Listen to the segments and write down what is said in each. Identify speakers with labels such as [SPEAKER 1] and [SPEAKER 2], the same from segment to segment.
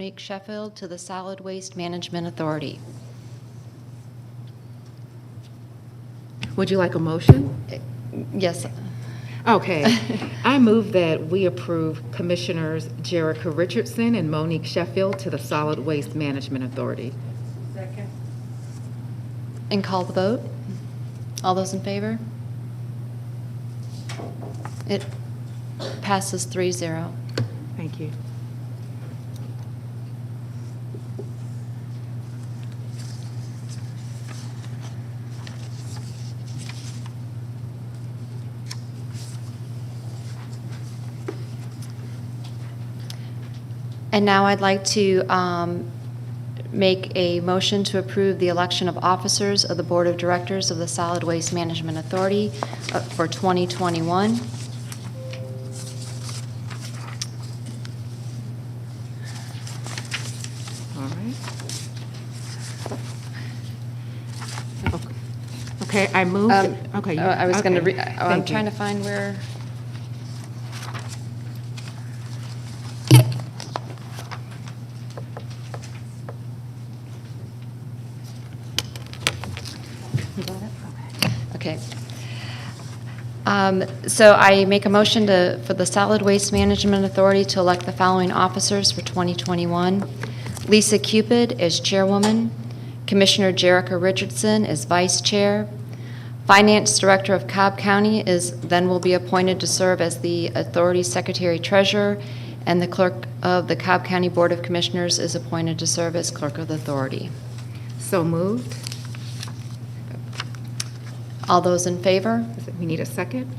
[SPEAKER 1] Monique Sheffield to the Solid Waste Management Authority.
[SPEAKER 2] Would you like a motion?
[SPEAKER 1] Yes.
[SPEAKER 2] Okay. I move that we approve Commissioners Jerica Richardson and Monique Sheffield to the Solid Waste Management Authority.
[SPEAKER 3] Second.
[SPEAKER 1] And call the vote. All those in favor? It passes 3-0.
[SPEAKER 2] Thank you.
[SPEAKER 1] And now I'd like to make a motion to approve the election of officers of the Board of Directors of the Solid Waste Management Authority for 2021.
[SPEAKER 2] All right. Okay, I move. Okay.
[SPEAKER 1] I was going to
[SPEAKER 2] okay.
[SPEAKER 1] I'm
[SPEAKER 2] Thank
[SPEAKER 1] trying
[SPEAKER 2] you.
[SPEAKER 1] to find where. Okay. So I make a motion for the Solid Waste Management Authority to elect the following officers for 2021. Lisa Cupid as chairwoman. Commissioner Jerica Richardson as vice chair. Finance Director of Cobb County will be appointed to serve as the authority secretary treasurer, and the clerk of the Cobb County Board of Commissioners is appointed to serve as clerk of the authority.
[SPEAKER 2] So moved.
[SPEAKER 1] All those in favor?
[SPEAKER 2] We need a second.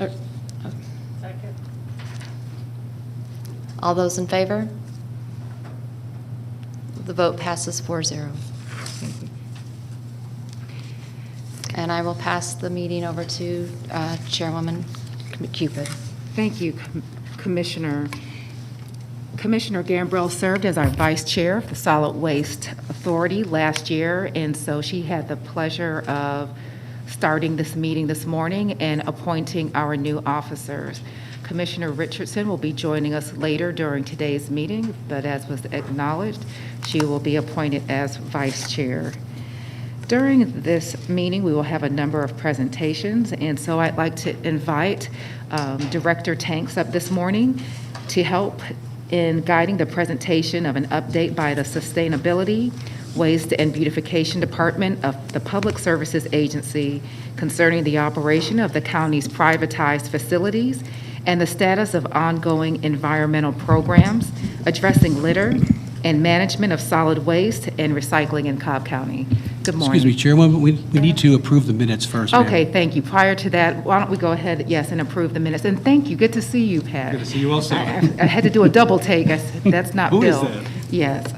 [SPEAKER 3] Second.
[SPEAKER 1] All those in favor? The vote passes 4-0.
[SPEAKER 2] Thank you.
[SPEAKER 1] And I will pass the meeting over to Chairwoman Cupid.
[SPEAKER 2] Thank you, Commissioner. Commissioner Gambrell served as our vice chair of the Solid Waste Authority last year, and so she had the pleasure of starting this meeting this morning and appointing our new officers. Commissioner Richardson will be joining us later during today's meeting, but as was acknowledged, she will be appointed as vice chair. During this meeting, we will have a number of presentations, and so I'd like to invite Director Tanks up this morning to help in guiding the presentation of an update by the Sustainability, Waste and Beautification Department of the Public Services Agency concerning the operation of the county's privatized facilities and the status of ongoing environmental programs addressing litter and management of solid waste and recycling in Cobb County. Good morning.
[SPEAKER 4] Excuse me, Chairwoman, we need to approve the minutes first, ma'am.
[SPEAKER 2] Okay, thank you. Prior to that, why don't we go ahead, yes, and approve the minutes. And thank you. Good to see you, Pat.
[SPEAKER 4] Good to see you also.
[SPEAKER 2] I had to do a double take. I said, that's not
[SPEAKER 4] Who is
[SPEAKER 2] Bill.
[SPEAKER 4] that?
[SPEAKER 2] Yes.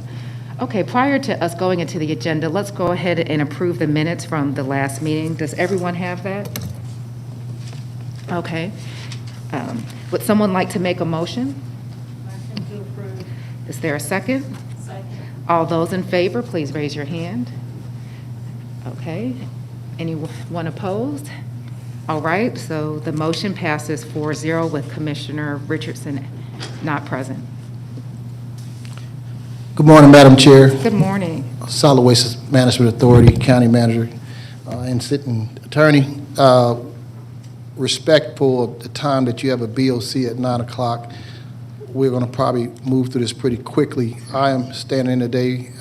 [SPEAKER 2] Okay, prior to us going into the agenda, let's go ahead and approve the minutes from the last meeting. Does everyone have that? Okay. Would someone like to make a motion?
[SPEAKER 3] Motion to approve.
[SPEAKER 2] Is there a second?
[SPEAKER 3] Second.
[SPEAKER 2] All those in favor, please raise your hand. Okay. Anyone opposed? All right, so the motion passes 4-0 with Commissioner Richardson not present.
[SPEAKER 5] Good morning, Madam Chair,
[SPEAKER 2] Good morning.
[SPEAKER 5] Solid Waste Management Authority, County Manager, and Sitting Attorney. Respectful of the time that you have a BOC at 9 o'clock, we're going to probably move through this pretty quickly. I am standing in today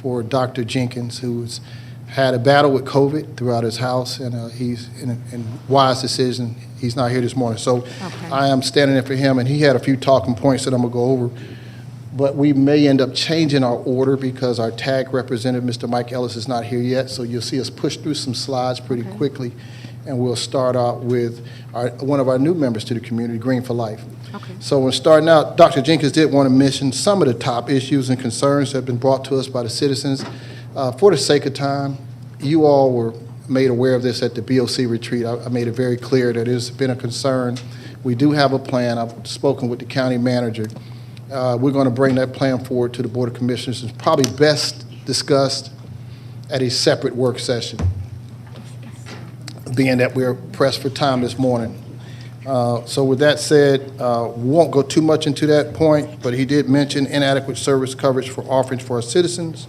[SPEAKER 5] for Dr. Jenkins, who's had a battle with COVID throughout his house, and he's in wise decision. He's not here this morning, so
[SPEAKER 2] Okay.
[SPEAKER 5] I am standing in for him, and he had a few talking points that I'm going to go over. But we may end up changing our order because our TAG representative, Mr. Mike Ellis, is not here yet. So you'll see us push through some slides pretty quickly. And we'll start out with one of our new members to the community, Green for Life.
[SPEAKER 2] Okay.
[SPEAKER 5] So when starting out, Dr. Jenkins did want to mention some of the top issues and concerns that have been brought to us by the citizens. For the sake of time, you all were made aware of this at the BOC retreat. I made it very clear that it's been a concern. We do have a plan. I've spoken with the county manager. We're going to bring that plan forward to the Board of Commissioners. It's probably best discussed at a separate work session, being that we're pressed for time this morning. So with that said, we won't go too much into that point, but he did mention inadequate service coverage for offerings for our citizens,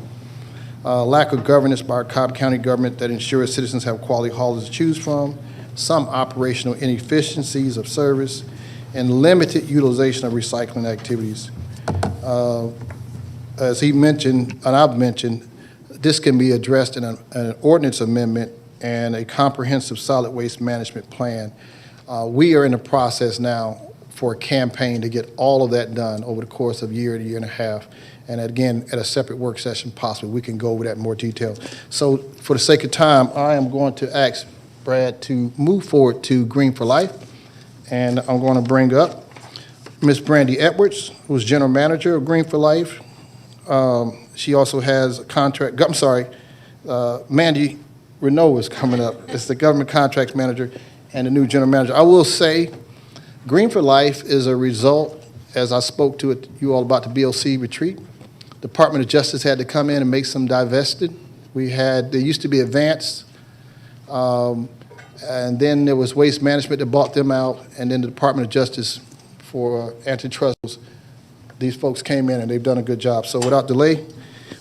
[SPEAKER 5] lack of governance by our Cobb County government that ensures citizens have quality haulers to choose from, some operational inefficiencies of service, and limited utilization of recycling activities. As he mentioned, and I've mentioned, this can be addressed in an ordinance amendment and a comprehensive solid waste management plan. We are in the process now for a campaign to get all of that done over the course of a year and a half. And again, at a separate work session possibly, we can go over that in more detail. So for the sake of time, I am going to ask Brad to move forward to Green for Life. And I'm going to bring up Ms. Brandy Edwards, who's General Manager of Green for Life. She also has a contract, I'm sorry, Mandy Renault is coming up. It's the Government Contracts Manager and the new General Manager. I will say, Green for Life is a result, as I spoke to you all about the BOC retreat. Department of Justice had to come in and make some divested. There used to be Advanced, and then there was Waste Management that bought them out, and then the Department of Justice for antitrust. These folks came in and they've done a good job. So without delay,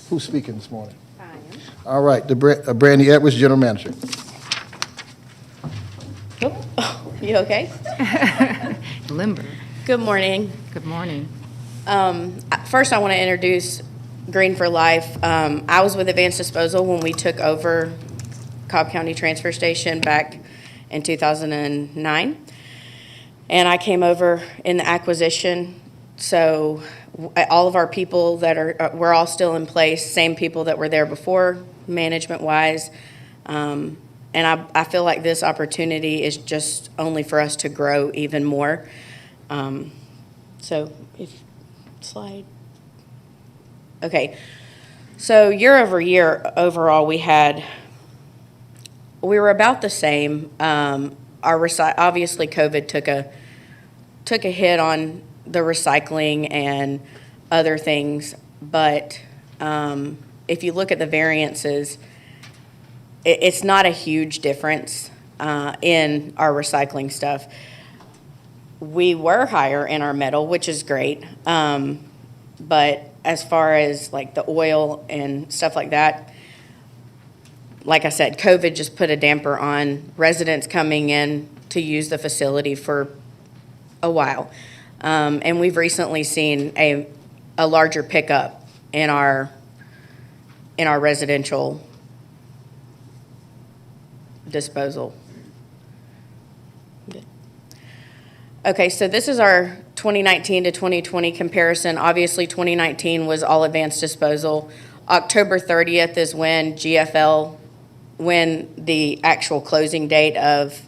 [SPEAKER 5] who's speaking this morning?
[SPEAKER 6] I am.
[SPEAKER 5] All right, Brandy Edwards, General Manager.
[SPEAKER 6] Oh, you okay?
[SPEAKER 2] Limber.
[SPEAKER 6] Good morning.
[SPEAKER 2] Good morning.
[SPEAKER 6] First, I want to introduce Green for Life. I was with Advanced Disposal when we took over Cobb County Transfer Station back in 2009. And I came over in the acquisition. So all of our people we're all still in place, same people that were there before, management-wise. And I feel like this opportunity is just only for us to grow even more. So slide. Okay. So year over year, overall, we were about the same. Obviously, COVID took a hit on the recycling and other things, but if you look at the variances, it's not a huge difference in our recycling stuff. We were higher in our metal, which is great, but as far as like the oil and stuff like that, like I said, COVID just put a damper on residents coming in to use the facility for a while. And we've recently seen a larger pickup in our residential disposal. Good. Okay, so this is our 2019 to 2020 comparison. Obviously, 2019 was all Advanced Disposal. October 30th is when the actual closing date of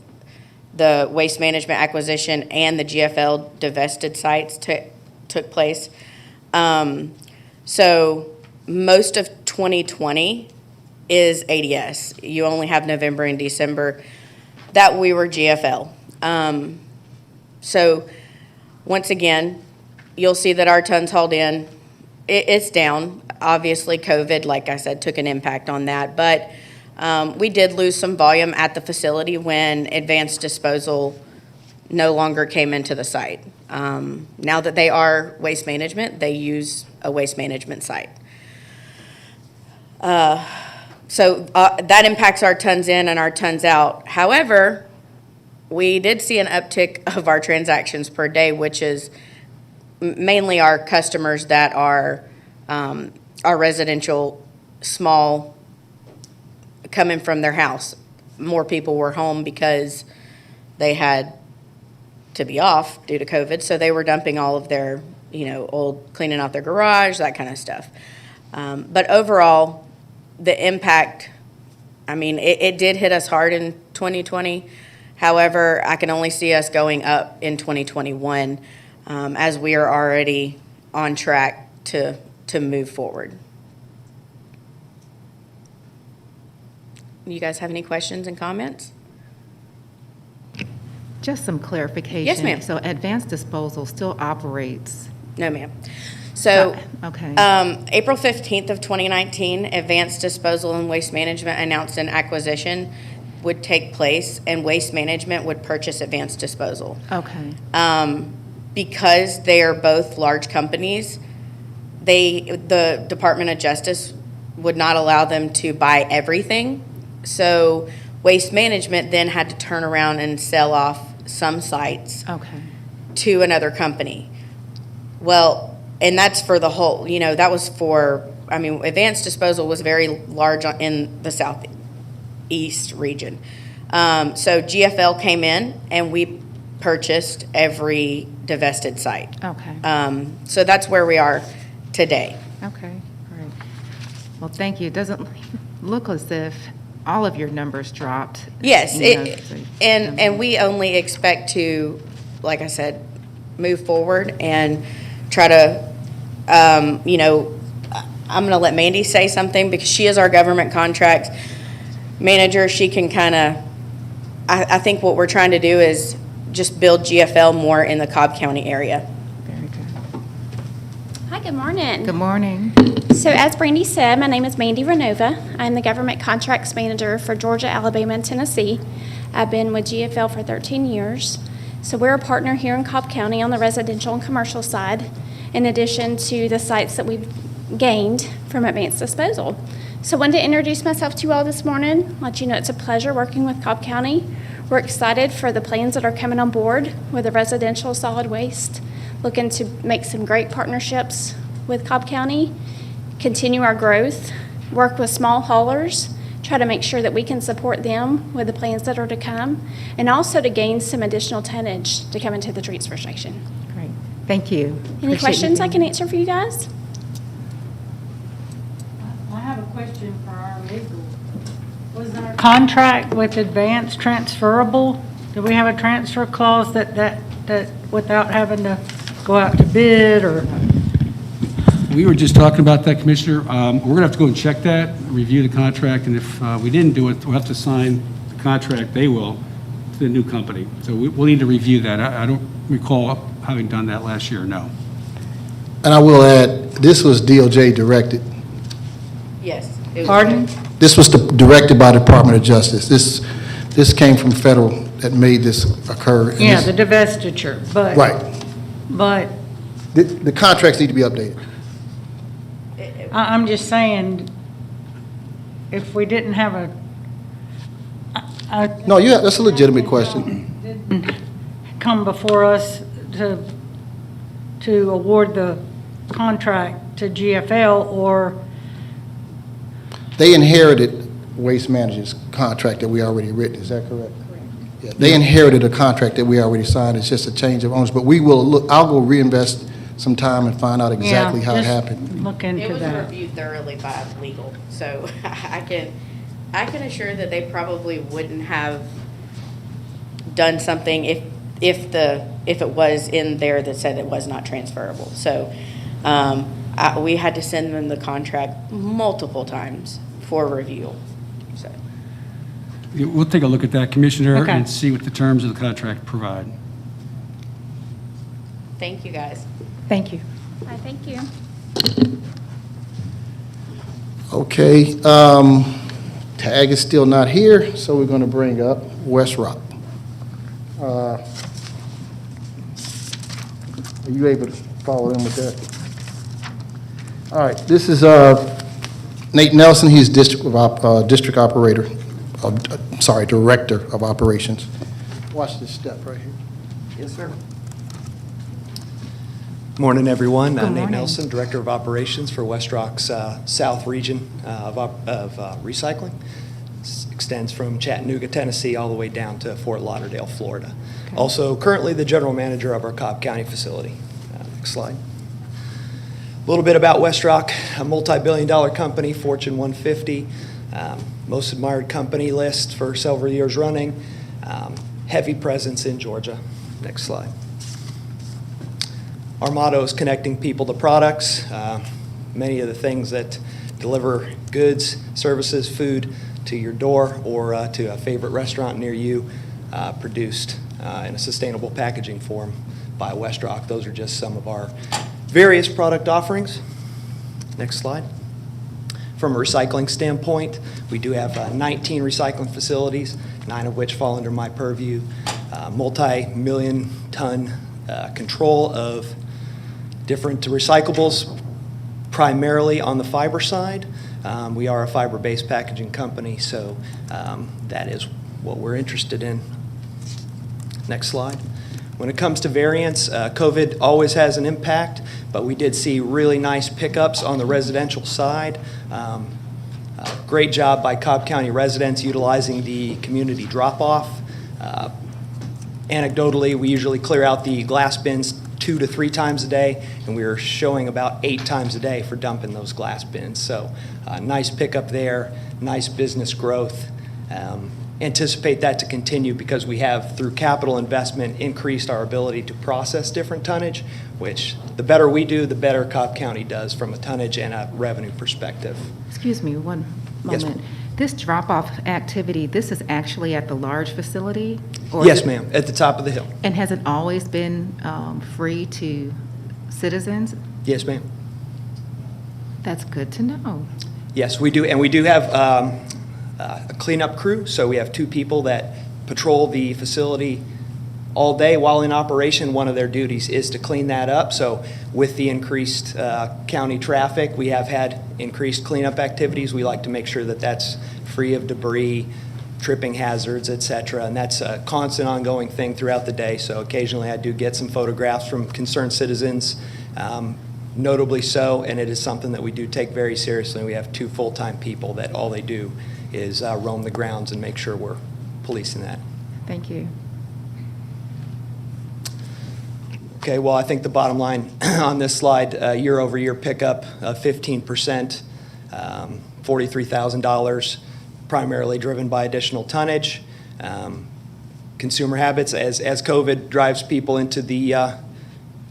[SPEAKER 6] the Waste Management acquisition and the GFL divested sites took place. So most of 2020 is ADS. You only have November and December that we were GFL. So once again, you'll see that our tons hauled in, it's down. Obviously, COVID, like I said, took an impact on that. But we did lose some volume at the facility when Advanced Disposal no longer came into the site. Now that they are Waste Management, they use a Waste Management site. So that impacts our tons in and our tons out. However, we did see an uptick of our transactions per day, which is mainly our customers that are our residential small coming from their house. More people were home because they had to be off due to COVID, so they were dumping all of their, cleaning out their garage, that kind of stuff. But overall, the impact, it did hit us hard in 2020. However, I can only see us going up in 2021 as we are already on track to move forward. You guys have any questions and comments?
[SPEAKER 2] Just some clarification.
[SPEAKER 6] Yes, ma'am.
[SPEAKER 2] So Advanced Disposal still operates?
[SPEAKER 6] No, ma'am. So,
[SPEAKER 2] Okay.
[SPEAKER 6] April 15th of 2019, Advanced Disposal and Waste Management announced an acquisition. would take place and Waste Management would purchase Advanced Disposal.
[SPEAKER 2] Okay.
[SPEAKER 6] Because they are both large companies, the Department of Justice would not allow them to buy everything. So Waste Management then had to turn around and sell off some sites
[SPEAKER 2] Okay.
[SPEAKER 6] to another company. Well, and that's for the whole, that was for, Advanced Disposal was very large in the southeast region. So GFL came in and we purchased every divested site.
[SPEAKER 2] Okay.
[SPEAKER 6] So that's where we are today.
[SPEAKER 2] Okay, great. Well, thank you. It doesn't look as if all of your numbers dropped.
[SPEAKER 6] Yes,
[SPEAKER 2] So-
[SPEAKER 6] and we only expect to, like I said, move forward and try to, I'm going to let Mandy say something because she is our government contracts manager. She can kind of, I think what we're trying to do is just build GFL more in the Cobb County area.
[SPEAKER 2] Very good.
[SPEAKER 7] Hi, good morning.
[SPEAKER 2] Good morning.
[SPEAKER 7] So as Brandy said, my name is Mandy Renova. I'm the Government Contracts Manager for Georgia, Alabama, and Tennessee. I've been with GFL for 13 years. So we're a partner here in Cobb County on the residential and commercial side, in addition to the sites that we've gained from Advanced Disposal. So I wanted to introduce myself to you all this morning, let you know it's a pleasure working with Cobb County. We're excited for the plans that are coming on board with the residential solid waste, looking to make some great partnerships with Cobb County, continue our growth, work with small haulers, try to make sure that we can support them with the plans that are to come, and also to gain some additional tonnage to come into the transfer station.
[SPEAKER 2] Great. Thank you.
[SPEAKER 7] Any
[SPEAKER 2] Appreciate you
[SPEAKER 7] questions I
[SPEAKER 2] being
[SPEAKER 7] can
[SPEAKER 2] here.
[SPEAKER 7] answer for you guys?
[SPEAKER 3] I have a question for our legal. Was our contract with Advance transferable? Do we have a transfer clause that without having to go out to bid or?
[SPEAKER 4] We were just talking about that, Commissioner. We're going to have to go and check that, review the contract, and if we didn't do it, we'll have to sign the contract, they will, to the new company. So we'll need to review that. I don't recall having done that last year, no.
[SPEAKER 5] And I will add, this was DOJ directed.
[SPEAKER 6] Yes. it was-
[SPEAKER 3] Pardon?
[SPEAKER 5] This was directed by the Department of Justice. This came from federal that made this occur. and
[SPEAKER 3] Yeah,
[SPEAKER 5] this-
[SPEAKER 3] the divestiture, but.
[SPEAKER 5] Right.
[SPEAKER 3] But
[SPEAKER 5] The contracts need to be updated.
[SPEAKER 3] I'm just saying, if we didn't have
[SPEAKER 5] No, that's a legitimate question.
[SPEAKER 3] come before us to award the contract to GFL, or,
[SPEAKER 5] They inherited Waste Management's contract that we already written, is that correct? Yeah, they inherited a contract that we already signed, it's just a change of owners, but we will look, I'll go reinvest some time and find out exactly how it
[SPEAKER 3] just
[SPEAKER 5] happened.
[SPEAKER 3] look
[SPEAKER 6] It
[SPEAKER 3] into
[SPEAKER 6] was
[SPEAKER 3] that.
[SPEAKER 6] reviewed thoroughly by legal, so I can assure that they probably wouldn't have done something if it was in there that said it was not transferable. So we had to send them the contract multiple times for review, so.
[SPEAKER 4] We'll take a look at that, Commissioner,
[SPEAKER 3] Okay.
[SPEAKER 4] and see what the terms of the contract provide.
[SPEAKER 6] Thank you, guys.
[SPEAKER 2] Thank you.
[SPEAKER 7] Hi, thank you.
[SPEAKER 5] Okay, Tag is still not here, so we're going to bring up West Rock. Are you able to follow in with that? All right, this is Nate Nelson, he's district operator, director of operations. Watch this step right here.
[SPEAKER 8] Yes, sir. Morning, everyone.
[SPEAKER 2] Good
[SPEAKER 8] Nate
[SPEAKER 2] morning.
[SPEAKER 8] Nelson, Director of Operations for West Rock's South Region of Recycling. This extends from Chattanooga, Tennessee, all the way down to Fort Lauderdale, Florida. Also, currently the General Manager of our Cobb County facility. Next slide. A little bit about West Rock, a multi-billion-dollar company, Fortune 150, most admired company list for several years running, heavy presence in Georgia. Next slide. Our motto is connecting people to products. Many of the things that deliver goods, services, food to your door or to a favorite restaurant near you, produced in a sustainable packaging form by West Rock. Those are just some of our various product offerings. Next slide. from a recycling standpoint. We do have 19 recycling facilities, 9 of which fall under my purview. Multi-million ton control of different recyclables, primarily on the fiber side. We are a fiber-based packaging company, so that is what we're interested in. Next slide. When it comes to variants, COVID always has an impact, but we did see really nice pickups on the residential side. Great job by Cobb County residents utilizing the community drop-off. Anecdotally, we usually clear out the glass bins 2 to 3 times a day, and we are showing about 8 times a day for dumping those glass bins. So nice pickup there, nice business growth. Anticipate that to continue because we have, through capital investment, increased our ability to process different tonnage, which the better we do, the better Cobb County does from a tonnage and a revenue perspective.
[SPEAKER 2] Excuse me, one
[SPEAKER 8] Yes,
[SPEAKER 2] moment.
[SPEAKER 8] ma'am.
[SPEAKER 2] This drop-off activity, this is actually at the large facility? Or
[SPEAKER 8] Yes,
[SPEAKER 2] is it-
[SPEAKER 8] ma'am, at the top of the hill.
[SPEAKER 2] And has it always been free to citizens?
[SPEAKER 8] Yes, ma'am.
[SPEAKER 2] That's good to know.
[SPEAKER 8] Yes, we do, and we do have a cleanup crew, so we have 2 people that patrol the facility all day while in operation. One of their duties is to clean that up, so with the increased county traffic, we have had increased cleanup activities. We like to make sure that that's free of debris, tripping hazards, et cetera, and that's a constant ongoing thing throughout the day, so occasionally I do get some photographs from concerned citizens, notably so, and it is something that we do take very seriously. We have 2 full-time people that all they do is roam the grounds and make sure we're policing that.
[SPEAKER 2] Thank you.
[SPEAKER 8] Okay, well, I think the bottom line on this slide, year-over-year pickup of 15%, $43,000, primarily driven by additional tonnage. Consumer habits, as COVID drives people into the,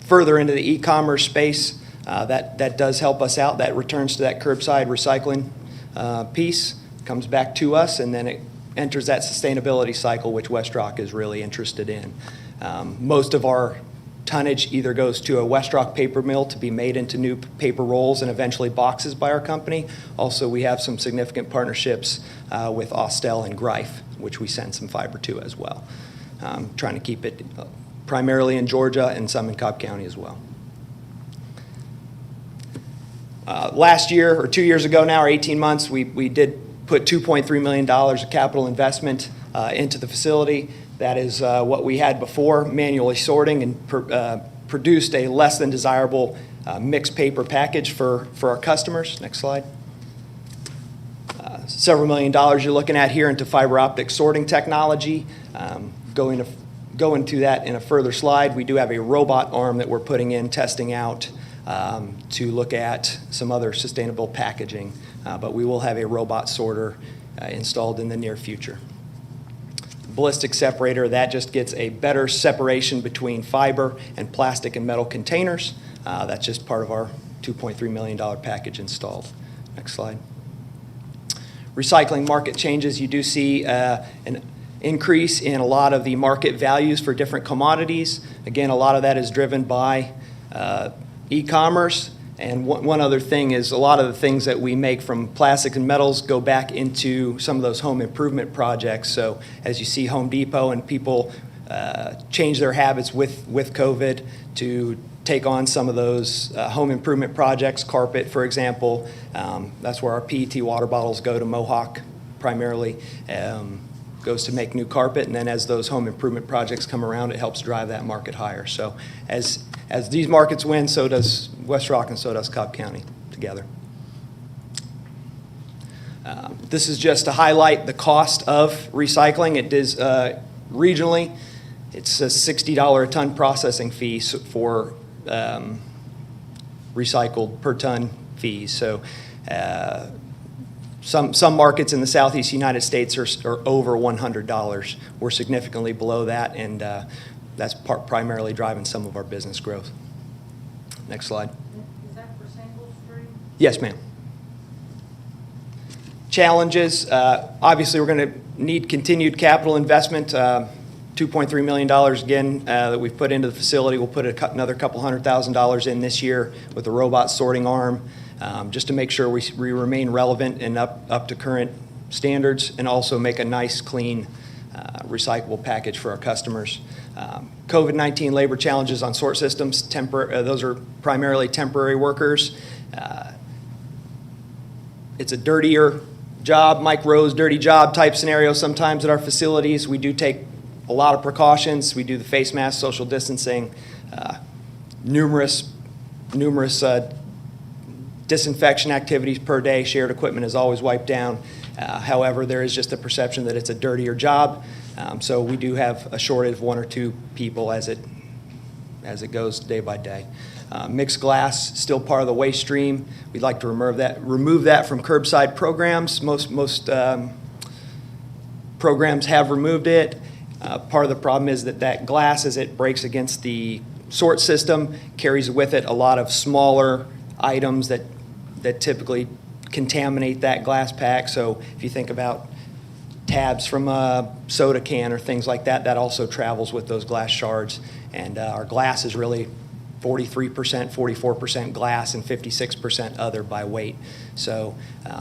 [SPEAKER 8] further into the e-commerce space, that does help us out. That returns to that curbside recycling piece, comes back to us, and then it enters that sustainability cycle, which Westrock is really interested in. Most of our tonnage either goes to a Westrock paper mill to be made into new paper rolls and eventually boxes by our company. Also, we have some significant partnerships with Austell and Greif, which we send some fiber to as well. Trying to keep it primarily in Georgia and some in Cobb County as well. Last year, or 2 years ago now, or 18 months, we did put $2.3 million of capital investment into the facility. That is what we had before, manually sorting, and produced a less than desirable mixed paper package for our customers. Next slide. Several $1 million you're looking at here into fiber optic sorting technology. Go into that in a further slide. We do have a robot arm that we're putting in, testing out to look at some other sustainable packaging, but we will have a robot sorter installed in the near future. Ballistic separator, that just gets a better separation between fiber and plastic and metal containers. That's just part of our $2.3 million package installed. Next slide. Recycling market changes. You do see an increase in a lot of the market values for different commodities. Again, a lot of that is driven by e-commerce. And one other thing is a lot of the things that we make from plastics and metals go back into some of those home improvement projects. So as you see Home Depot and people change their habits with COVID to take on some of those home improvement projects, carpet, for example. That's where our PET water bottles go to Mohawk primarily. Goes to make new carpet, and then as those home improvement projects come around, it helps drive that market higher. So as these markets win, so does Westrock and so does Cobb County together. This is just to highlight the cost of recycling. It is regionally, it's a $60 a ton processing fee for recycled per ton fees. So some markets in the southeast United States are over $100. We're significantly below that, and that's primarily driving some of our business growth. Next slide.
[SPEAKER 3] Is that for single stream?
[SPEAKER 8] Yes, ma'am. Challenges, obviously we're going to need continued capital investment. $2.3 million again that we've put into the facility. We'll put another couple $100,000 in this year with a robot sorting arm. just to make sure we remain relevant and up to current standards, and also make a nice, clean, recyclable package for our customers. COVID-19 labor challenges on sort systems, those are primarily temporary workers. It's a dirtier job, Mike Rowe's dirty job type scenario sometimes at our facilities. We do take a lot of precautions. We do the face mask, social distancing, numerous disinfection activities per day. Shared equipment is always wiped down. However, there is just a perception that it's a dirtier job. So we do have a shortage of 1 or 2 people as it goes day by day. Mixed glass, still part of the waste stream. We'd like to remove that from curbside programs. Most programs have removed it. Part of the problem is that glass, as it breaks against the sort system, carries with it a lot of smaller items that typically contaminate that glass pack. So if you think about tabs from a soda can or things like that, that also travels with those glass shards. And our glass is really 43%, 44% glass, and 56% other by weight. So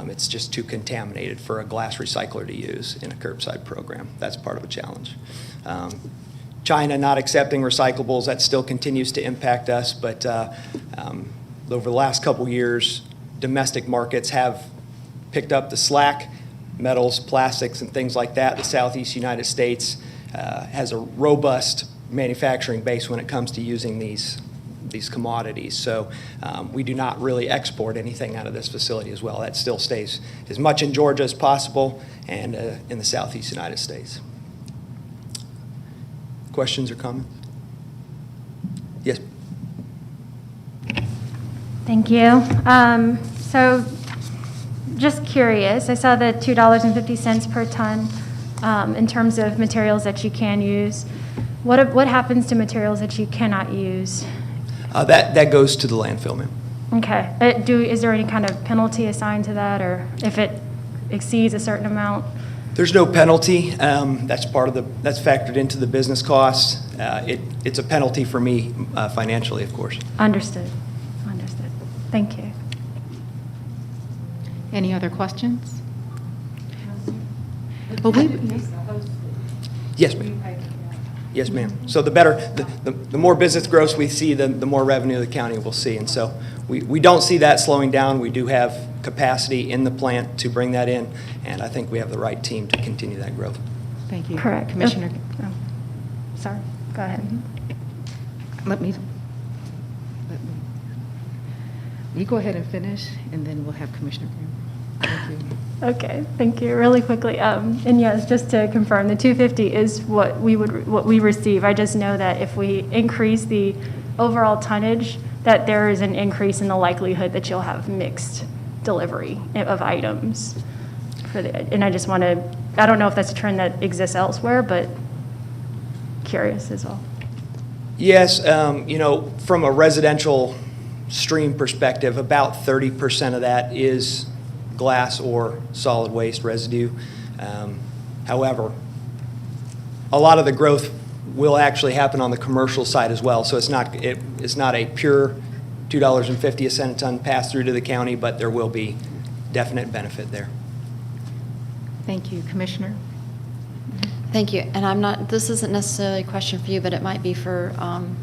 [SPEAKER 8] it's just too contaminated for a glass recycler to use in a curbside program. That's part of a challenge. China not accepting recyclables, that still continues to impact us, but over the last couple years, domestic markets have picked up the slack. Metals, plastics, and things like that. The Southeast United States has a robust manufacturing base when it comes to using these commodities. So we do not really export anything out of this facility as well. That still stays as much in Georgia as possible and in the Southeast United States. Questions or comments? Yes.
[SPEAKER 9] Thank you. So just curious, I saw the $2.50 per ton in terms of materials that you can use. What happens to materials that you cannot use?
[SPEAKER 8] That goes to the landfill, ma'am.
[SPEAKER 9] Okay. Is there any kind of penalty assigned to that, or if it exceeds a certain amount?
[SPEAKER 8] There's no penalty. That's factored into the business costs. It's a penalty for me financially, of course.
[SPEAKER 9] Understood. Thank you.
[SPEAKER 2] Any other questions?
[SPEAKER 8] Yes, ma'am. Yes, ma'am. So the more business growth we see, the more revenue the county will see. And so we don't see that slowing down. We do have capacity in the plant to bring that in, and I think we have the right team to continue that growth.
[SPEAKER 2] Thank you.
[SPEAKER 9] Correct.
[SPEAKER 2] Commissioner.
[SPEAKER 9] Oh, sorry. Go ahead.
[SPEAKER 2] You go ahead and finish, and then we'll have Commissioner Graham. Thank you.
[SPEAKER 9] Okay, thank you. Really quickly, and yes, just to confirm, the 250 is what we receive. I just know that if we increase the overall tonnage, that there is an increase in the likelihood that you'll have mixed delivery of items. And I just want to, I don't know if that's a trend that exists elsewhere, but curious as well.
[SPEAKER 8] Yes, from a residential stream perspective, about 30% of that is glass or solid waste residue. However, a lot of the growth will actually happen on the commercial side as well. So it's not a pure $2.50 a ton pass through to the county, but there will be definite benefit there.
[SPEAKER 2] Thank you. Commissioner?
[SPEAKER 1] Thank you. And this isn't necessarily a question for you, but it might be for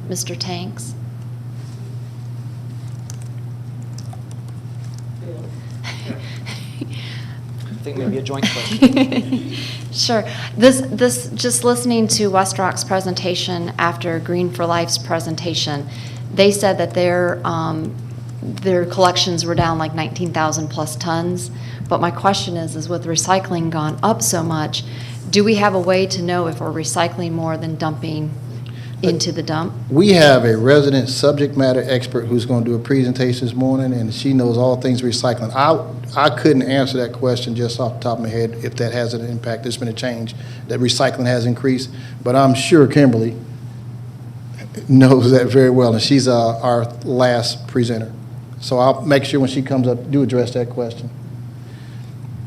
[SPEAKER 1] Mr. Tanks.
[SPEAKER 8] I think maybe a joint question.
[SPEAKER 1] Sure. This just listening to West Rock's presentation after Green for Life's presentation, they said that their collections were down like 19,000 plus tons. But my question is with recycling gone up so much, do we have a way to know if we're recycling more than dumping into the dump?
[SPEAKER 5] We have a resident subject matter expert who's going to do a presentation this morning, and she knows all things recycling. I couldn't answer that question just off the top of my head if that has an impact. There's been a change that recycling has increased, but I'm sure Kimberly knows that very well, and she's our last presenter. So I'll make sure when she comes up, do address that question.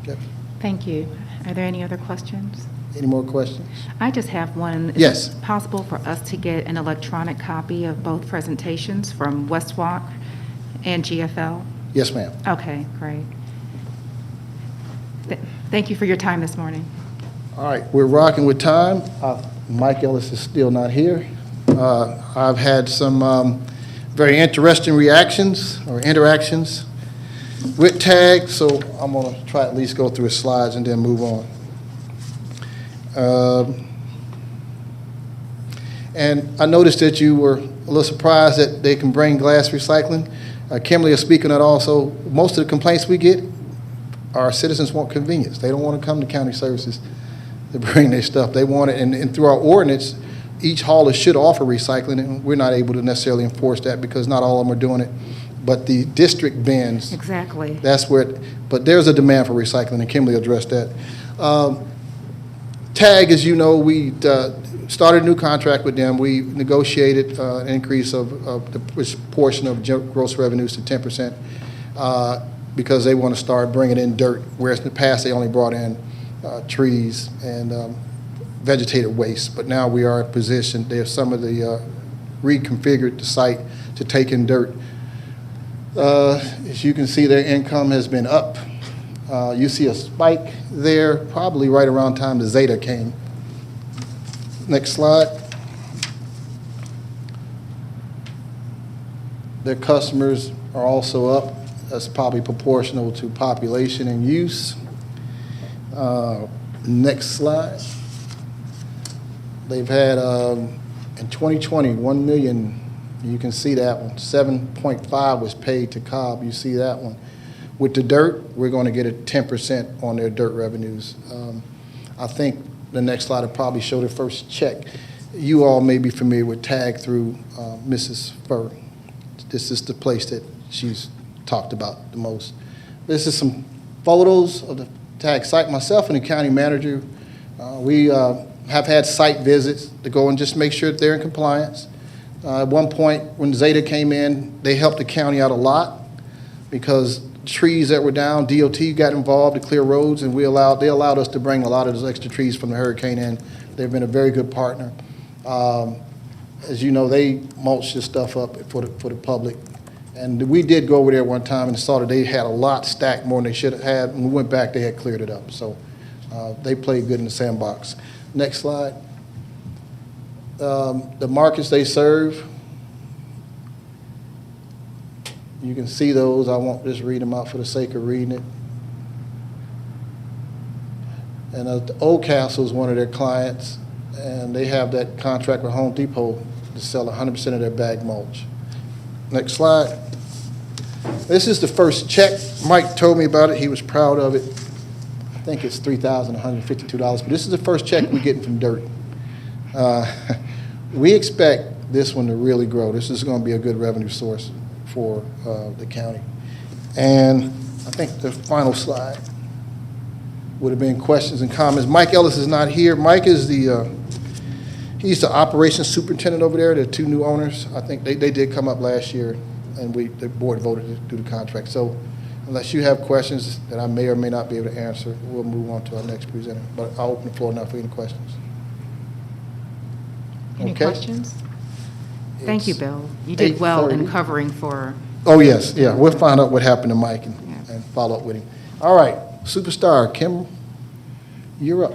[SPEAKER 5] Okay.
[SPEAKER 2] Thank you. Are there any other questions?
[SPEAKER 5] Any more questions?
[SPEAKER 2] I just have one.
[SPEAKER 5] Yes.
[SPEAKER 2] Is it possible for us to get an electronic copy of both presentations from West Rock and GFL?
[SPEAKER 5] Yes, ma'am.
[SPEAKER 2] Okay, great. Thank you for your time this morning.
[SPEAKER 5] All right, we're rocking with time. Mike Ellis is still not here. I've had some very interesting reactions or interactions with TAG, so I'm going to try at least go through his slides and then move on. And I noticed that you were a little surprised that they can bring glass recycling. Kimberly is speaking on also, most of the complaints we get, our citizens want convenience. They don't want to come to county services to bring their stuff. They want it, and through our ordinance, each hauler should offer recycling, and we're not able to necessarily enforce that because not all of them are doing it. But the district bins,
[SPEAKER 2] Exactly.
[SPEAKER 5] that's where, but there's a demand for recycling, and Kimberly addressed that. TAG, as you know, we started a new contract with them. We negotiated an increase of the portion of gross revenues to 10% because they want to start bringing in dirt, whereas in the past they only brought in trees and vegetated waste. But now we are in position, they have some of the reconfigured the site to take in dirt. As you can see, their income has been up. You see a spike there, probably right around time the Zeta came. Next slide. Their customers are also up. That's probably proportional to population and use. Next slide. They've had, in 2020, 1 million, you can see that one. 7.5 was paid to Cobb, you see that one. With the dirt, we're going to get a 10% on their dirt revenues. I think the next slide will probably show the first check. You all may be familiar with TAG through Mrs. Furr. This is the place that she's talked about the most. This is some photos of the TAG site. Myself and the county manager, we have had site visits to go and just make sure that they're in compliance. At one point, when Zeta came in, they helped the county out a lot because trees that were down, DOT got involved to clear roads, and they allowed us to bring a lot of those extra trees from the hurricane in. They've been a very good partner. As you know, they mulch this stuff up for the public. And we did go over there one time and saw that they had a lot stacked more than they should have had. When we went back, they had cleared it up. So they played good in the sandbox. Next slide. The markets they serve, you can see those. I won't just read them out for the sake of reading it. And the Old Castle is one of their clients, and they have that contract with Home Depot to sell 100% of their bag mulch. Next slide. This is the first check. Mike told me about it. He was proud of it. I think it's $3,152, but this is the first check we're getting from dirt. We expect this one to really grow. This is going to be a good revenue source for the county. And I think the final slide would have been questions and comments. Mike Ellis is not here. Mike is he's the operations superintendent over there. The two new owners, I think they did come up last year, and the board voted to do the contract. So unless you have questions that I may or may not be able to answer, we'll move on to our next presenter. But I'll open the floor now for any questions.
[SPEAKER 2] Any
[SPEAKER 5] Okay.
[SPEAKER 2] questions? Thank you, Bill. You did well in covering for.
[SPEAKER 5] Oh, yes, yeah. We'll find out what happened to Mike and follow up with him. All right, superstar, Kim, you're up.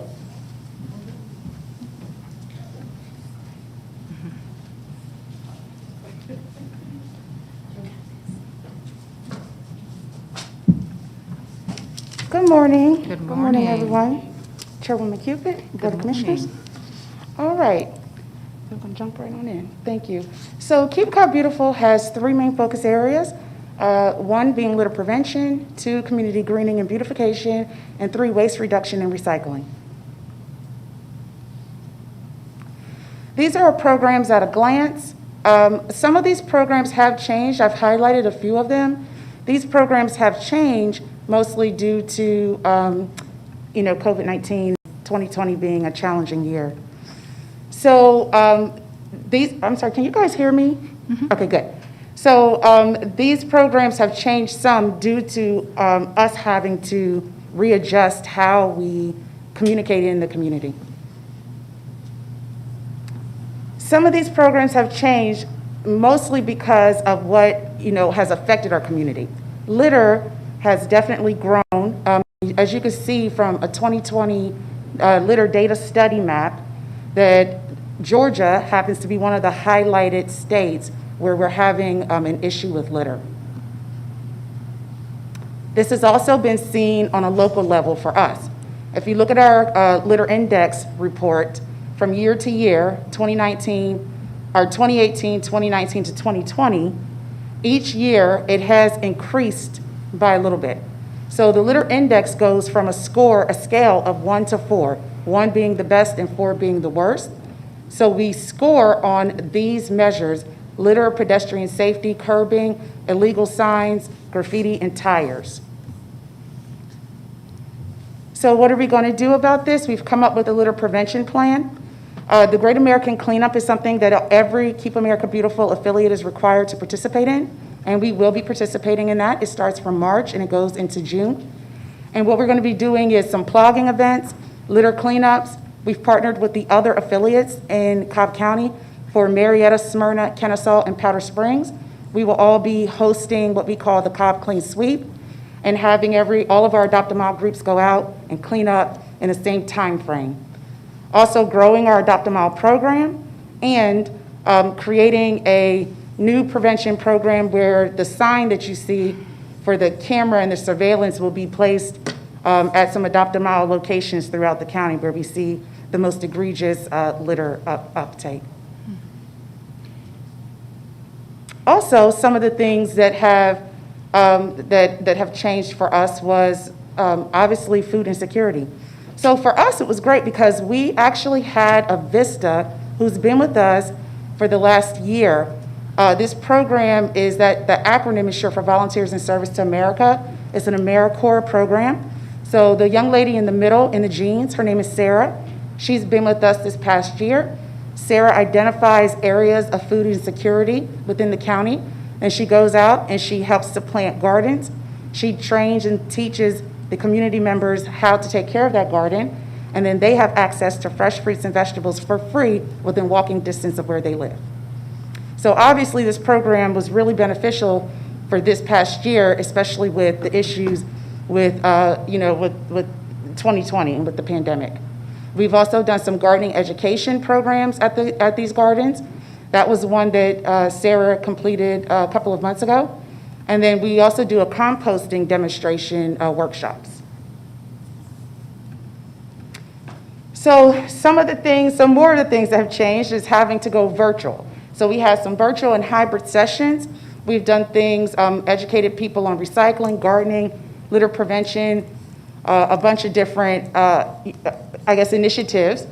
[SPEAKER 10] Good morning.
[SPEAKER 2] Good
[SPEAKER 10] Good morning,
[SPEAKER 2] morning.
[SPEAKER 10] everyone. Chairwoman Cupid, Board of Commissioners. All right. I'm going to jump right on in. Thank you. So Keep Cobb Beautiful has three main focus areas. One being litter prevention, two, community greening and beautification, and three, waste reduction and recycling. These are our programs at a glance. Some of these programs have changed. I've highlighted a few of them. These programs have changed mostly due to, COVID-19, 2020 being a challenging year. So I'm sorry, can you guys hear me? Mm-hmm. Okay, good. So these programs have changed some due to us having to readjust how we communicate in the community. Some of these programs have changed mostly because of what, has affected our community. litter has definitely grown. As you can see from a 2020 litter data study map, that Georgia happens to be one of the highlighted states where we're having an issue with litter. This has also been seen on a local level for us. If you look at our litter index report from year to year, 2018, 2019 to 2020, each year it has increased by a little bit. So the litter index goes from a scale of 1 to 4, 1 being the best and 4 being the worst. So we score on these measures: litter, pedestrian safety, curbing, illegal signs, graffiti, and tires. So what are we going to do about this? We've come up with a litter prevention plan. The Great American Cleanup is something that every Keep America Beautiful affiliate is required to participate in, and we will be participating in that. It starts from March and it goes into June. And what we're going to be doing is some plogging events, litter cleanups. We've partnered with the other affiliates in Cobb County for Marietta, Smyrna, Kennesaw, and Powder Springs. We will all be hosting what we call the Cobb Clean Sweep and having all of our Adopt-A-Mile groups go out and clean up in the same time frame. Also growing our Adopt-A-Mile program and creating a new prevention program where the sign that you see for the camera and the surveillance will be placed at some Adopt-A-Mile locations throughout the county where we see the most egregious litter uptake. Also, some of the things that have changed for us was obviously food insecurity. So for us, it was great because we actually had a VISTA who's been with us for the last year. This program is that the acronym is short for Volunteers in Service to America. It's an AmeriCorps program. So the young lady in the middle in the jeans, her name is Sarah. She's been with us this past year. Sarah identifies areas of food insecurity within the county, and she goes out and she helps to plant gardens. She trains and teaches the community members how to take care of that garden, and then they have access to fresh fruits and vegetables for free within walking distance of where they live. So obviously this program was really beneficial for this past year, especially with the issues with 2020 and with the pandemic. We've also done some gardening education programs at these gardens. That was one that Sarah completed a couple of months ago. And then we also do a composting demonstration workshops. So some more of the things that have changed is having to go virtual. So we have some virtual and hybrid sessions. We've done things, educated people on recycling, gardening, litter prevention, a bunch of different, initiatives.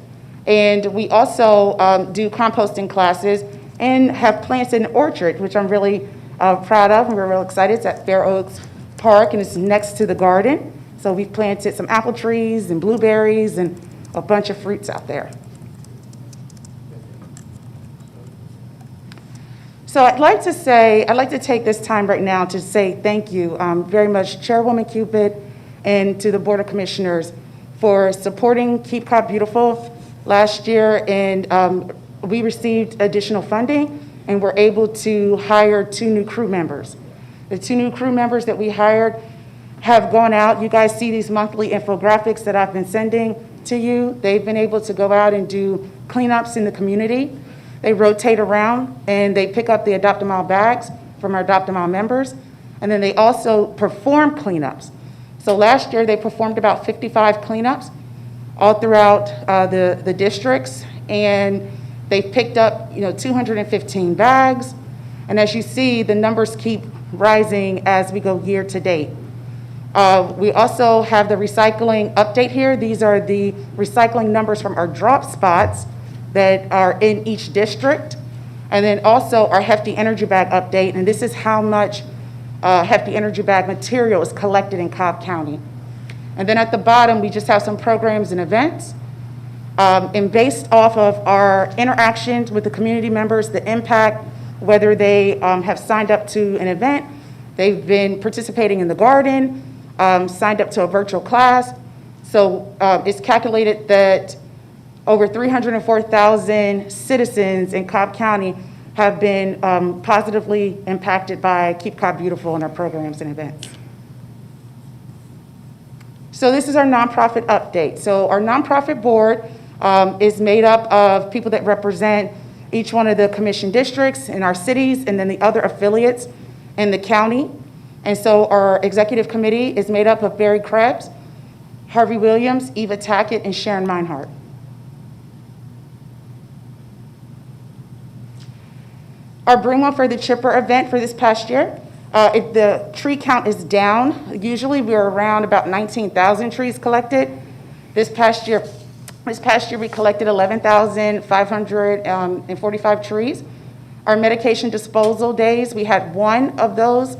[SPEAKER 10] And we also do composting classes and have planted an orchard, which I'm really proud of, and we're real excited. It's at Fair Oaks Park, and it's next to the garden. So we've planted some apple trees and blueberries and a bunch of fruits out there. So I'd like to take this time right now to say thank you very much, Chairwoman Cupid, and to the Board of Commissioners for supporting Keep Cobb Beautiful last year. And we received additional funding and were able to hire 2 new crew members. The 2 new crew members that we hired have gone out. You guys see these monthly infographics that I've been sending to you. They've been able to go out and do cleanups in the community. They rotate around and they pick up the Adopt-A-Mile bags from our Adopt-A-Mile members. And then they also perform cleanups. So last year they performed about 55 cleanups all throughout the districts. And they picked up 215 bags. And as you see, the numbers keep rising as we go year to date. We also have the recycling update here. These are the recycling numbers from our drop spots that are in each district. And then also our Hefty Energy Bag update. And this is how much Hefty Energy Bag material is collected in Cobb County. And then at the bottom, we just have some programs and events. And based off of our interactions with the community members, the impact, whether they have signed up to an event, they've been participating in the garden, signed up to a virtual class. So it's calculated that over 304,000 citizens in Cobb County have been positively impacted by Keep Cobb Beautiful and our programs and events. So this is our nonprofit update. So our nonprofit board is made up of people that represent each one of the commission districts in our cities and then the other affiliates in the county. And so our executive committee is made up of Barry Krebs, Harvey Williams, Eva Tackett, and Sharon Meinhardt. Our Bring One for the Chipper event for this past year, the tree count is down. Usually we're around about 19,000 trees collected. This past year we collected 11,545 trees. Our medication disposal days, we had one of those.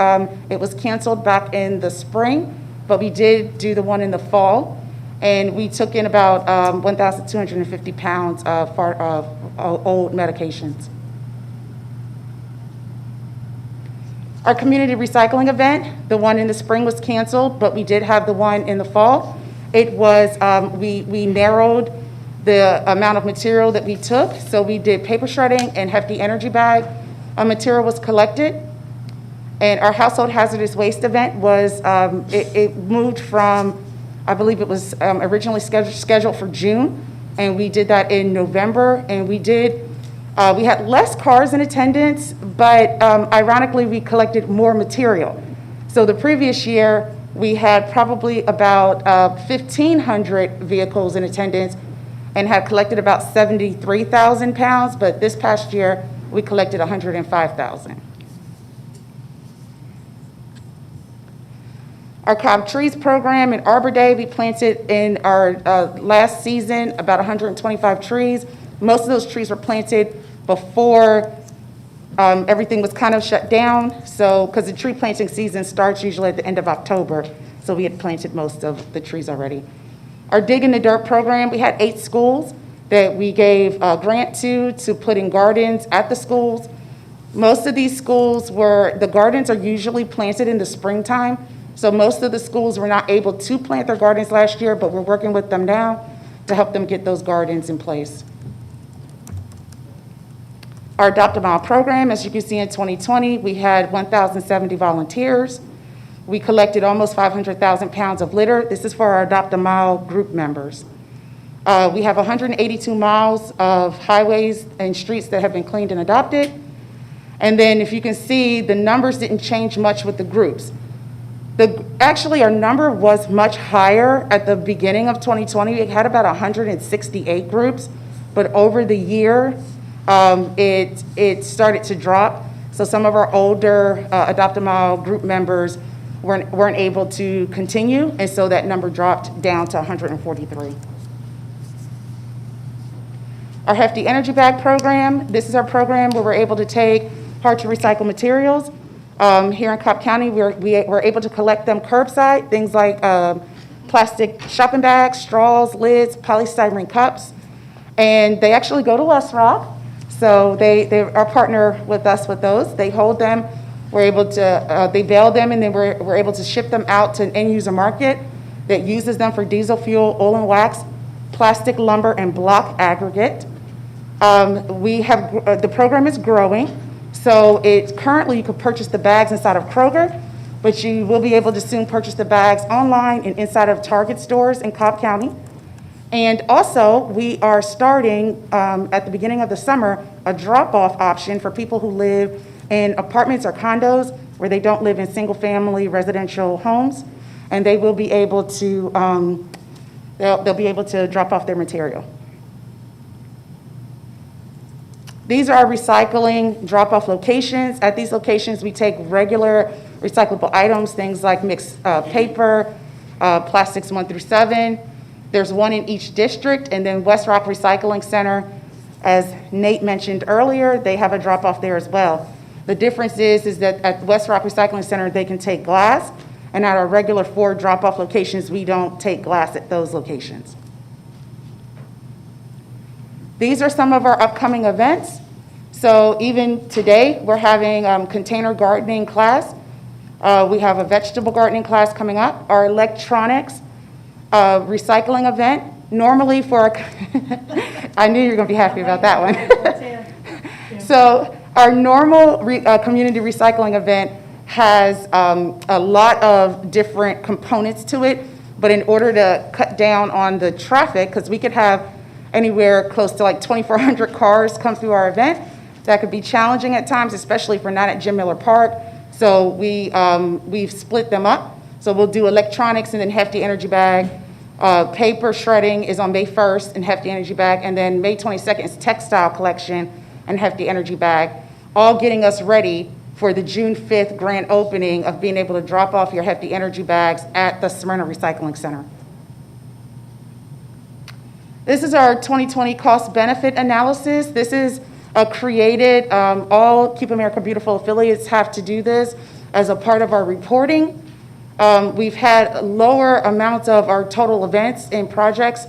[SPEAKER 10] It was canceled back in the spring, but we did do the one in the fall. And we took in about 1,250 pounds of old medications. Our community recycling event, the one in the spring was canceled, but we did have the one in the fall. It was, we narrowed the amount of material that we took. So we did paper shredding and hefty energy bag material was collected. And our household hazardous waste event was, it moved from, I believe it was originally scheduled for June, and we did that in November. And we had less cars in attendance, but ironically, we collected more material. So the previous year, we had probably about 1,500 vehicles in attendance and had collected about 73,000 pounds, but this past year, we collected 105,000. Our Cobb Trees program and Arbor Day, we planted in our last season about 125 trees. Most of those trees were planted before everything was kind of shut down. So, because the tree planting season starts usually at the end of October, so we had planted most of the trees already. Our Dig in the Dirt program, we had 8 schools that we gave a grant to put in gardens at the schools. Most of these schools the gardens are usually planted in the springtime. So most of the schools were not able to plant their gardens last year, but we're working with them now to help them get those gardens in place. Our Adopt a Mile program, as you can see in 2020, we had 1,070 volunteers. We collected almost 500,000 pounds of litter. This is for our Adopt a Mile group members. We have 182 miles of highways and streets that have been cleaned and adopted. And then if you can see, the numbers didn't change much with the groups. Actually, our number was much higher at the beginning of 2020. We had about 168 groups, but over the year, it started to drop. So some of our older Adopt a Mile group members weren't able to continue, and so that number dropped down to 143. Our Hefty Energy Bag program, this is our program where we're able to take hard-to-recycle materials. Here in Cobb County, we're able to collect them curbside, things like plastic shopping bags, straws, lids, polystyrene cups, and they actually go to West Rock. So they are partner with us with those. They hold them. We're able to, they bale them, and then we're able to ship them out to an end-user market that uses them for diesel fuel, oil and wax, plastic, lumber, and block aggregate. The program is growing. So currently you can purchase the bags inside of Kroger, but you will be able to soon purchase the bags online and inside of Target stores in Cobb County. And also, we are starting at the beginning of the summer a drop-off option for people who live in apartments or condos where they don't live in single-family residential homes, and they will be able to they'll be able to drop off their material. These are our recycling drop-off locations. At these locations, we take regular recyclable items, things like mixed paper, plastics 1 through 7. There's one in each district, and then West Rock Recycling Center, as Nate mentioned earlier, they have a drop-off there as well. The difference is that at West Rock Recycling Center, they can take glass, and at our regular 4 drop-off locations, we don't take glass at those locations. These are some of our upcoming events. So even today, we're having container gardening class. We have a vegetable gardening class coming up. Our electronics recycling event, normally for, I knew you were going to be happy about that one. So Our normal community recycling event has a lot of different components to it, but in order to cut down on the traffic, because we could have anywhere close to like 2,400 cars come through our event, that could be challenging at times, especially if we're not at Jim Miller Park. So we've split them up. So we'll do electronics and then hefty energy bag. Paper shredding is on May 1st and hefty energy bag, and then May 22nd is textile collection and hefty energy bag, all getting us ready for the June 5th grand opening of being able to drop off your hefty energy bags at the Smyrna Recycling Center. This is our 2020 cost benefit analysis. This is created, all Keep America Beautiful affiliates have to do this as a part of our reporting. We've had lower amounts of our total events and projects.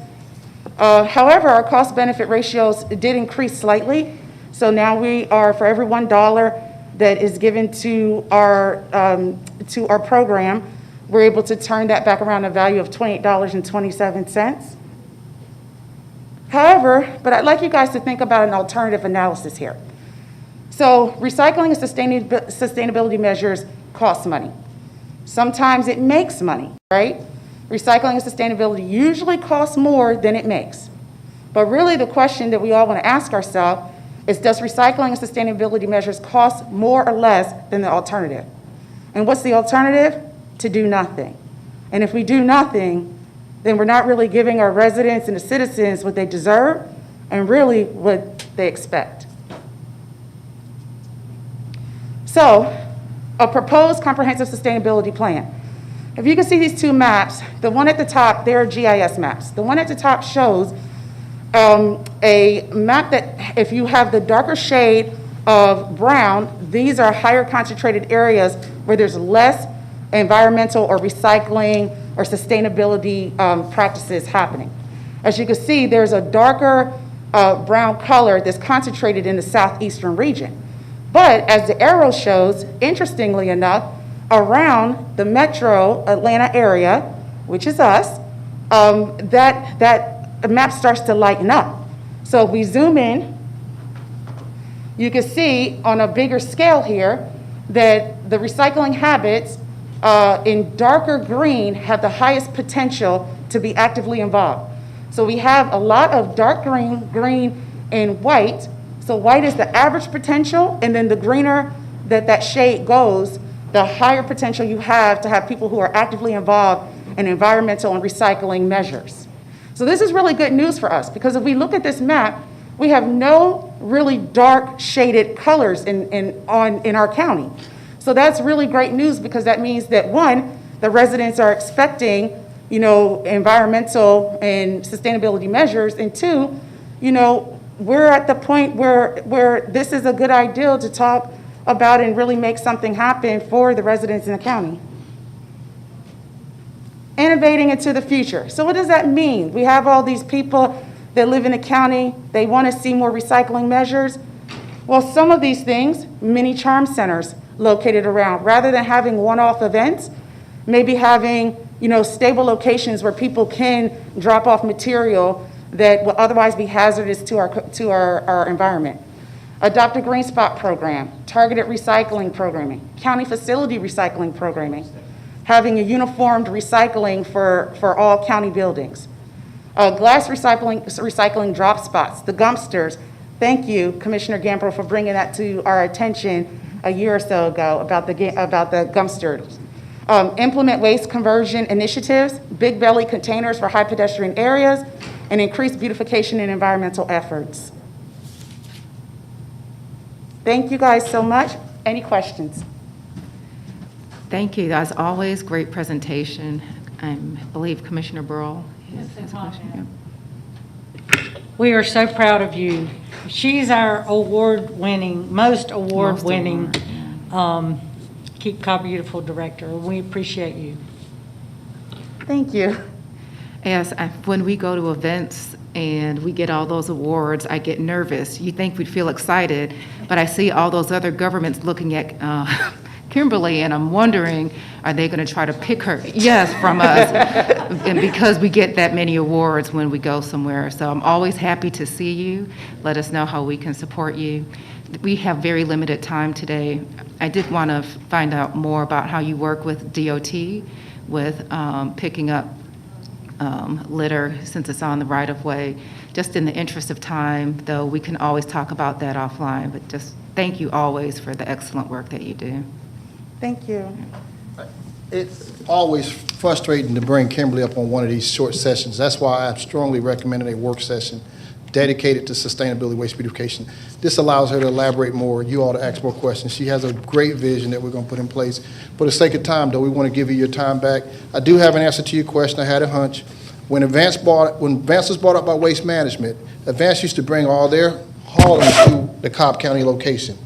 [SPEAKER 10] However, our cost benefit ratios did increase slightly. So now we are, for every $1 that is given to our program, we're able to turn that back around a value of $28.27. However, but I'd like you guys to think about an alternative analysis here. So recycling and sustainability measures cost money. Sometimes it makes money, right? Recycling and sustainability usually costs more than it makes. But really the question that we all want to ask ourselves is, does recycling and sustainability measures cost more or less than the alternative? And what's the alternative? To do nothing. And if we do nothing, then we're not really giving our residents and the citizens what they deserve and really what they expect. So, a proposed comprehensive sustainability plan. If you can see these two maps, the one at the top, they're GIS maps. The one at the top shows a map that if you have the darker shade of brown, these are higher concentrated areas where there's less environmental or recycling or sustainability practices happening. As you can see, there's a darker brown color that's concentrated in the southeastern region. But as the arrow shows, interestingly enough, around the metro Atlanta area, which is us, that map starts to lighten up. So if we zoom in, you can see on a bigger scale here that the recycling habits in darker green have the highest potential to be actively involved. So we have a lot of dark green, green, and white. So white is the average potential, and then the greener that shade goes, the higher potential you have to have people who are actively involved in environmental and recycling measures. So this is really good news for us, because if we look at this map, we have no really dark shaded colors in our county. So that's really great news, because that means that, one, the residents are expecting, environmental and sustainability measures, and two, we're at the point where this is a good idea to talk about and really make something happen for the residents in the county. Innovating into the future. So what does that mean? We have all these people that live in the county, they want to see more recycling measures. Well, some of these things, mini charm centers located around, rather than having one-off events, maybe having, stable locations where people can drop off material that will otherwise be hazardous to our environment. Adopt a green spot program, targeted recycling programming, county facility recycling programming, having a uniformed recycling for all county buildings. Glass recycling drop spots, the dumpsters. Thank you, Commissioner Gambrill, for bringing that to our attention a year or so ago about the dumpsters. Implement waste conversion initiatives, big belly containers for high pedestrian areas, and increase beautification and environmental efforts. Thank you guys so much. Any questions?
[SPEAKER 2] Thank you. As always, great presentation. I believe Commissioner Burrell has a question.
[SPEAKER 3] We are so proud of you. She's our most award-winning Keep Cobb Beautiful director. We appreciate you.
[SPEAKER 10] Thank you.
[SPEAKER 2] Yes, when we go to events and we get all those awards, I get nervous. You think we'd feel excited, but I see all those other governments looking at Kimberly, and I'm wondering, are they going to try to pick her? Yes, from us, and because we get that many awards when we go somewhere. So I'm always happy to see you. Let us know how we can support you. we have very limited time today. I did want to find out more about how you work with DOT, with picking up litter since it's on the right-of-way. Just in the interest of time, though, we can always talk about that offline, but just thank you always for the excellent work that you do.
[SPEAKER 10] Thank you.
[SPEAKER 5] It's always frustrating to bring Kimberly up on one of these short sessions. That's why I strongly recommended a work session dedicated to sustainability waste beautification. This allows her to elaborate more, you all to ask more questions. She has a great vision that we're going to put in place. For the sake of time, though, we want to give you your time back. I do have an answer to your question. I had a hunch. When Advance was brought up by Waste Management, Advance used to bring all their hauling to the Cobb County location.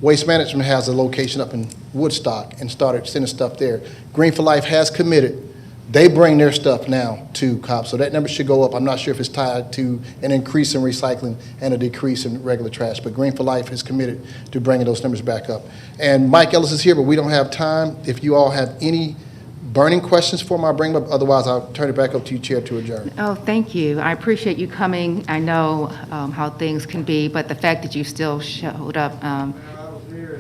[SPEAKER 5] Waste Management has a location up in Woodstock and started sending stuff there. Green for Life has committed. They bring their stuff now to Cobb, so that number should go up. I'm not sure if it's tied to an increase in recycling and a decrease in regular trash, but Green for Life is committed to bringing those numbers back up. And Mike Ellis is here, but we don't have time. If you all have any burning questions for him, I'll bring them up. Otherwise, I'll turn it back up to you, Chair, to adjourn.
[SPEAKER 2] Oh, thank you. I appreciate you coming. I know how things can be, but the fact that you still showed up.
[SPEAKER 11] I was here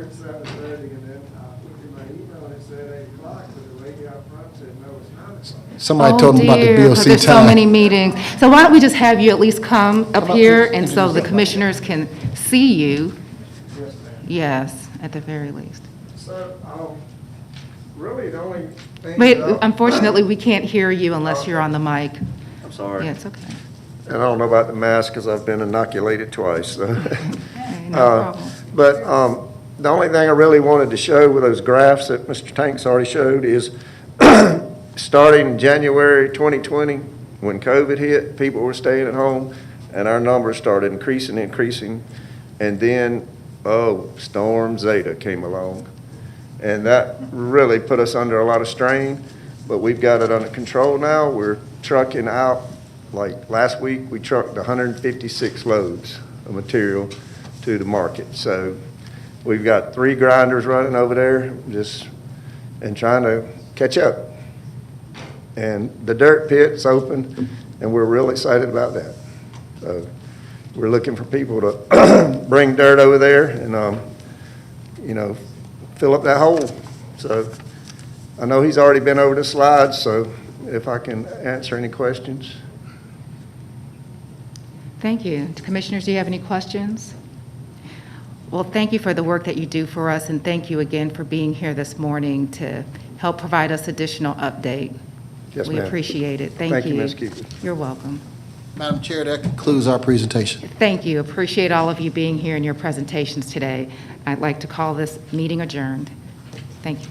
[SPEAKER 11] at 7:30, and then I looked at my email and it said 8 o'clock, but the lady out front said, no, it's 9 o'clock.
[SPEAKER 5] Somebody told me about the
[SPEAKER 2] dear, 'cause
[SPEAKER 5] BOC
[SPEAKER 2] there's so
[SPEAKER 5] time.
[SPEAKER 2] many meetings. So why don't we just have you at least come up here, and so the commissioners can see you?
[SPEAKER 11] Yes, ma'am.
[SPEAKER 2] Yes, at the very least.
[SPEAKER 11] So, really, the only thing.
[SPEAKER 2] Wait,
[SPEAKER 11] that I-
[SPEAKER 2] unfortunately, we can't hear you unless you're on the mic.
[SPEAKER 12] I'm sorry.
[SPEAKER 2] Yeah, it's okay.
[SPEAKER 12] And I don't know about the mask because I've been inoculated twice, so.
[SPEAKER 2] Okay, no problem.
[SPEAKER 12] But the only thing I really wanted to show with those graphs that Mr. Tanks already showed is starting January 2020, when COVID hit, people were staying at home, and our numbers started increasing. And then, Storm Zeta came along. And that really put us under a lot of strain, but we've got it under control now. We're trucking out, like last week, we trucked 156 loads of material to the market. So we've got 3 grinders running over there and trying to catch up. And the dirt pit's open, and we're real excited about that. So we're looking for people to bring dirt over there and, fill up that hole. So I know he's already been over the slides, so if I can answer any questions.
[SPEAKER 2] Thank you. Commissioners, do you have any questions? Well, thank you for the work that you do for us, and thank you again for being here this morning to help provide us additional update.
[SPEAKER 12] Yes,
[SPEAKER 2] We
[SPEAKER 12] ma'am.
[SPEAKER 2] appreciate it. Thank you.
[SPEAKER 12] Thank you, Ms. Cooper.
[SPEAKER 2] You're welcome.
[SPEAKER 5] Madam Chair, that concludes our presentation.
[SPEAKER 2] Thank you. Appreciate all of you being here in your presentations today. I'd like to call this meeting adjourned. Thank you.